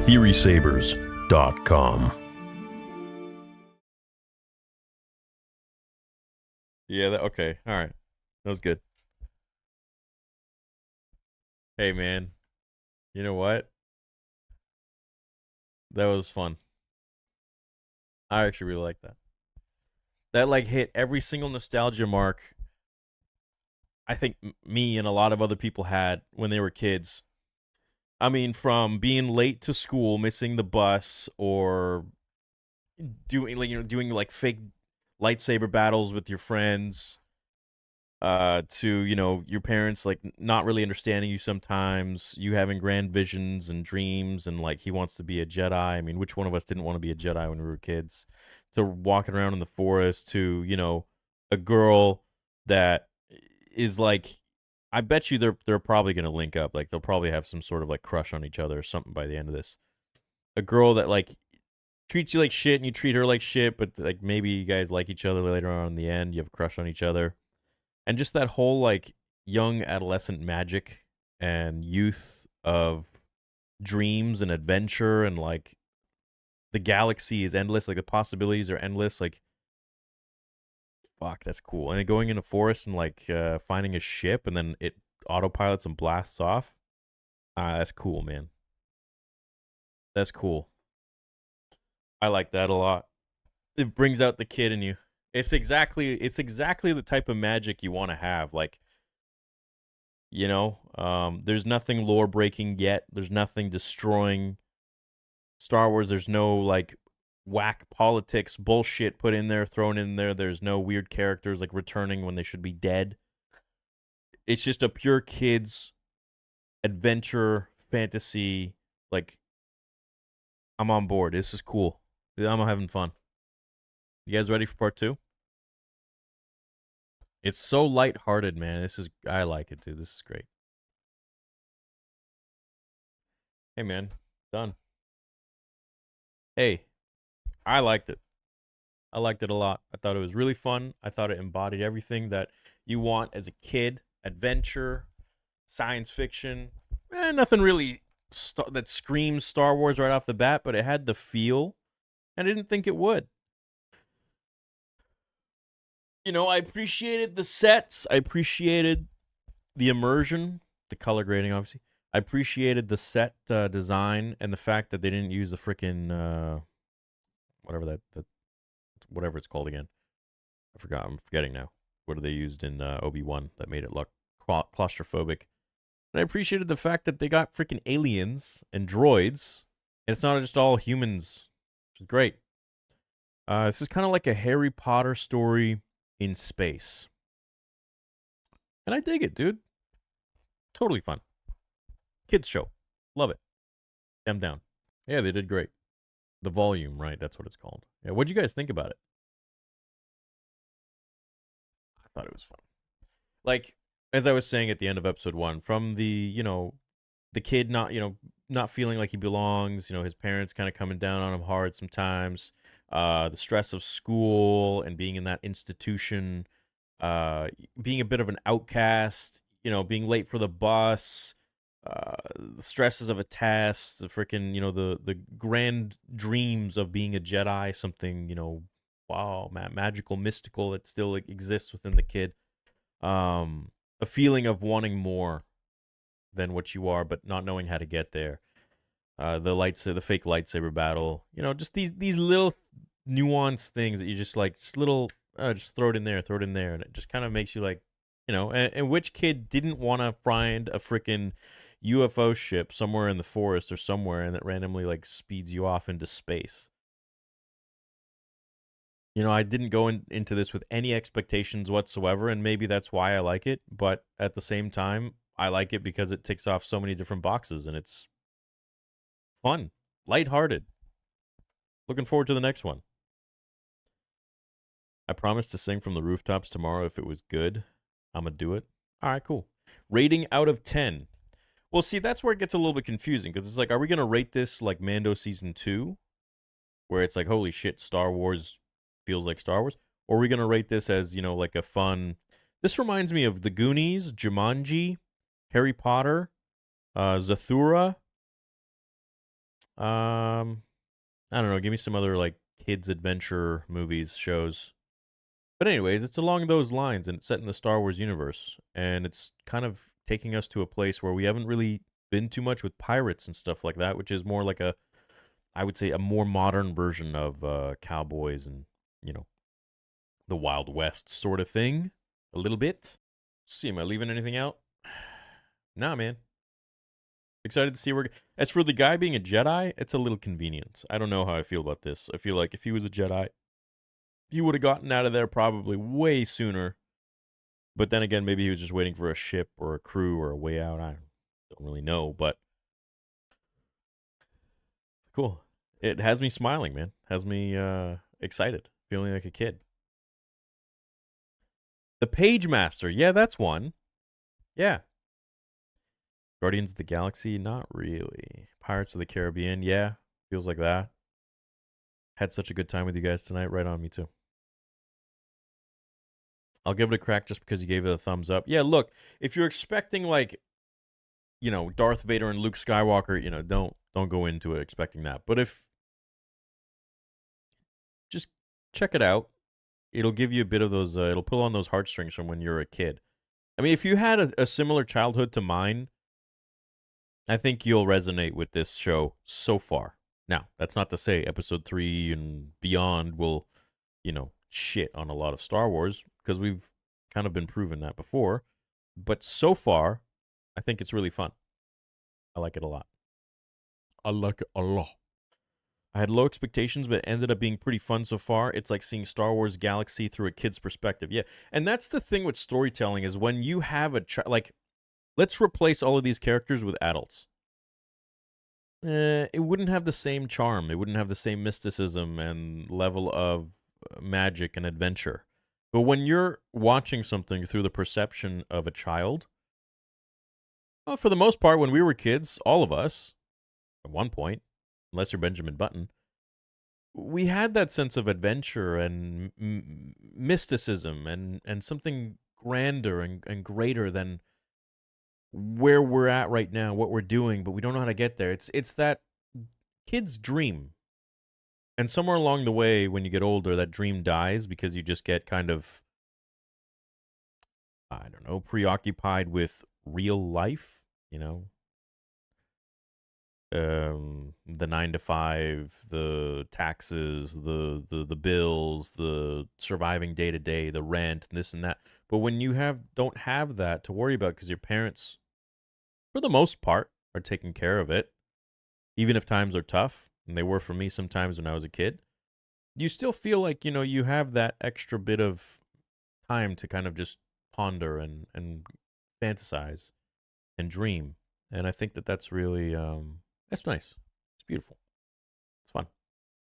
TheorySabers.com. Yeah, okay. All right. That was good. Hey, man. You know what? That was fun. I actually really like that. That like hit every single nostalgia mark I think me and a lot of other people had when they were kids. I mean, from being late to school, missing the bus, or doing like fake lightsaber battles with your friends, to your parents like not really understanding you sometimes, you having grand visions and dreams, and like he wants to be a Jedi. I mean, which one of us didn't want to be a Jedi when we were kids? To walking around in the forest, to a girl that is like, I bet you they're probably gonna link up. Like they'll probably have some sort of like crush on each other or something by the end of this. A girl that like treats you like shit and you treat her like shit, but like maybe you guys like each other later on in the end. You have a crush on each other, and just that whole like young adolescent magic and youth of dreams and adventure, and like the galaxy is endless, like the possibilities are endless. Like fuck, that's cool. And then going in a forest and like finding a ship, and then it autopilots and blasts off. That's cool, man. That's cool. I like that a lot. It brings out the kid in you. It's exactly the type of magic you want to have. Like, there's nothing lore breaking yet. There's nothing destroying Star Wars. There's no like whack politics bullshit put in there, thrown in there. There's no weird characters like returning when they should be dead. It's just a pure kids adventure fantasy. Like, I'm on board. This is cool. I'm having fun. You guys ready for part two? It's so lighthearted, man. I like it too. This is great. Hey, man, done. Hey, I liked it. I liked it a lot. I thought it was really fun. I thought it embodied everything that you want as a kid: adventure, science fiction. Nothing really that screams Star Wars right off the bat, but it had the feel, and I didn't think it would. I appreciated the sets. I appreciated the immersion, the color grading, obviously. I appreciated the set design and the fact that they didn't use the freaking whatever it's called again. I forgot. I'm forgetting now. What they used in Obi-Wan that made it look claustrophobic. And I appreciated the fact that they got freaking aliens and droids, and it's not just all humans, which is great. This is kind of like a Harry Potter story in space. And I dig it, dude. Totally fun. Kids show. Love it. I'm down. Yeah, they did great. The volume, right? That's what it's called. Yeah, what'd you guys think about it? I thought it was fun. Like, as I was saying at the end of episode 1, from the kid not feeling like he belongs, his parents kind of coming down on him hard sometimes, the stress of school and being in that institution, being a bit of an outcast, being late for the bus, the stresses of a test, the freaking, the grand dreams of being a Jedi, something, wow, magical, mystical that still exists within the kid. A feeling of wanting more than what you are, but not knowing how to get there. The fake lightsaber battle, just these little nuanced things that you just like, just little, just throw it in there, and it just kind of makes you like, and which kid didn't want to find a freaking UFO ship somewhere in the forest or somewhere, and that randomly like speeds you off into space. I didn't go into this with any expectations whatsoever, and maybe that's why I like it. But at the same time, I like it because it ticks off so many different boxes, and it's fun, lighthearted. Looking forward to the next one. I promised to sing from the rooftops tomorrow if it was good. I'm going to do it. All right, cool. Rating out of 10. Well, see, that's where it gets a little bit confusing, because it's like, are we going to rate this like Mando Season 2, where it's like, holy shit, Star Wars feels like Star Wars? Or are we going to rate this as, like a fun... This reminds me of The Goonies, Jumanji, Harry Potter, Zathura, I don't know. Give me some other like kids adventure movies, shows. But anyways, it's along those lines, and it's set in the Star Wars universe, and it's kind of taking us to a place where we haven't really been too much with pirates and stuff like that, which is more like a, I would say, a more modern version of cowboys and you know the Wild West sort of thing, a little bit. Let's see, am I leaving anything out? Nah, man. Excited to see where. As for the guy being a Jedi, it's a little convenient. I don't know how I feel about this. I feel like if he was a Jedi, he would have gotten out of there probably way sooner. But then again, maybe he was just waiting for a ship or a crew or a way out. I don't really know, but cool. It has me smiling, man. Has me excited, feeling like a kid. The Page Master, yeah, that's one. Yeah. Guardians of the Galaxy, not really. Pirates of the Caribbean, yeah, feels like that. Had such a good time with you guys tonight. Right on, me too. I'll give it a crack just because you gave it a thumbs up. Yeah, look, if you're expecting like, Darth Vader and Luke Skywalker, don't go into it expecting that. But if just check it out, it'll give you a bit of those. It'll pull on those heartstrings from when you're a kid. I mean, if you had a similar childhood to mine, I think you'll resonate with this show so far. Now, that's not to say episode 3 and beyond will, shit on a lot of Star Wars, because we've kind of been proven that before. But so far, I think it's really fun. I like it a lot. I like it a lot. I had low expectations, but it ended up being pretty fun so far. It's like seeing Star Wars Galaxy through a kid's perspective. Yeah, and that's the thing with storytelling is when you have a like, let's replace all of these characters with adults. It wouldn't have the same charm. It wouldn't have the same mysticism and level of magic and adventure. But when you're watching something through the perception of a child, well, for the most part, when we were kids, all of us, at one point, unless you're Benjamin Button, we had that sense of adventure and mysticism and something grander and greater than where we're at right now, what we're doing, but we don't know how to get there. It's that kid's dream. And somewhere along the way, when you get older, that dream dies because you just get kind of, I don't know, preoccupied with real life, the 9 to 5, the taxes, the bills, the surviving day to day, the rent, this and that. But when you don't have that to worry about because your parents, for the most part, are taking care of it, even if times are tough, and they were for me sometimes when I was a kid, you still feel like, you have that extra bit of time to kind of just ponder and fantasize and dream. And I think that that's really, that's nice. It's beautiful. It's fun.